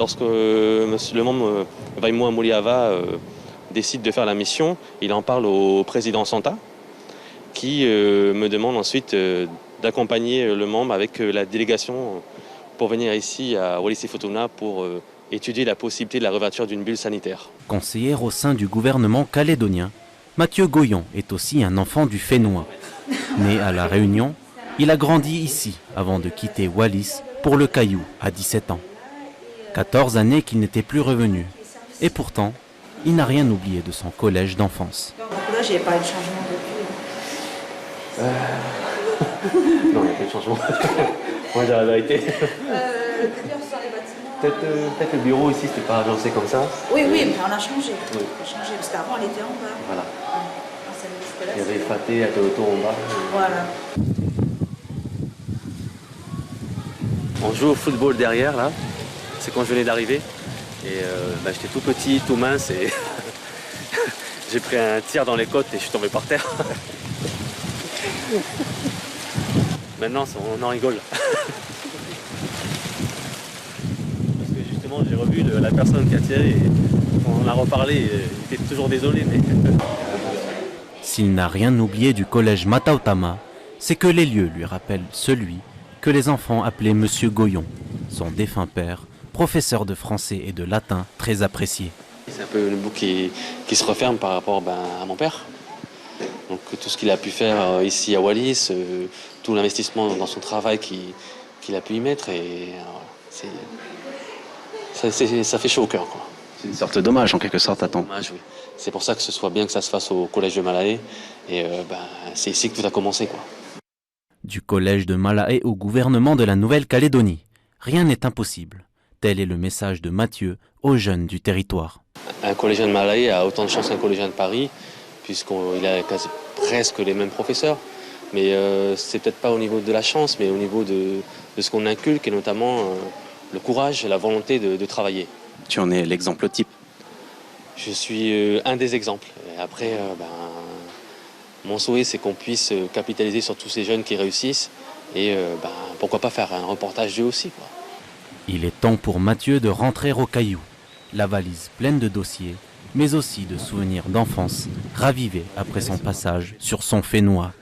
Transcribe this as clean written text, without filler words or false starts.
Lorsque le membre Vaimo Mouliava décide de faire la mission, il en parle au président Santa, qui me demande ensuite d'accompagner le membre avec la délégation pour venir ici à Wallis-et-Futuna pour étudier la possibilité de la réouverture d'une bulle sanitaire. Conseiller au sein du gouvernement calédonien, Mathieu Goyon est aussi un enfant du Fénois. Né à La Réunion, il a grandi ici avant de quitter Wallis pour le Caillou à 17 ans. 14 années qu'il n'était plus revenu. Et pourtant, il n'a rien oublié de son collège d'enfance. Là, j'ai pas eu de changement depuis. Non, il n'y a pas de changement. Moi, j'ai la vérité. Peut-être le bureau ici, c'était pas agencé comme ça. Oui, mais on a changé. Oui. On a changé parce qu'avant, on était en bas. Voilà. Il y avait Faté, Atoto en bas. Voilà. On joue au football derrière, là. C'est quand je venais d'arriver. Et j'étais tout petit, tout mince. Et j'ai pris un tir dans les côtes et je suis tombé par terre. Maintenant, on en rigole. Parce que justement, j'ai revu la personne qui a tiré. Et on en a reparlé. Il était toujours désolé. Mais... S'il n'a rien oublié du collège Matautama, c'est que les lieux lui rappellent celui que les enfants appelaient Monsieur Goyon, son défunt père, professeur de français et de latin très apprécié. C'est un peu une boucle qui se referme par rapport à mon père. Donc tout ce qu'il a pu faire ici à Wallis, tout l'investissement dans son travail qu'il a pu y mettre, et ça fait chaud au cœur, quoi. C'est une sorte d'hommage en quelque sorte à ton. Dommage, oui. C'est pour ça que ce soit bien que ça se fasse au collège de Malaé, et c'est ici que tout a commencé, quoi. Du collège de Malaé au gouvernement de la Nouvelle-Calédonie, rien n'est impossible. Tel est le message de Mathieu aux jeunes du territoire. Un collégien de Malaé a autant de chance qu'un collégien de Paris, puisqu'il a presque les mêmes professeurs. Mais c'est peut-être pas au niveau de la chance, mais au niveau de ce qu'on inculque, et notamment le courage et la volonté de travailler. Tu en es l'exemple type. Je suis un des exemples. Et après, mon souhait, c'est qu'on puisse capitaliser sur tous ces jeunes qui réussissent. Et pourquoi pas faire un reportage d'eux aussi, quoi. Il est temps pour Mathieu de rentrer au Caillou, la valise pleine de dossiers, mais aussi de souvenirs d'enfance ravivés après son passage sur son Fénois.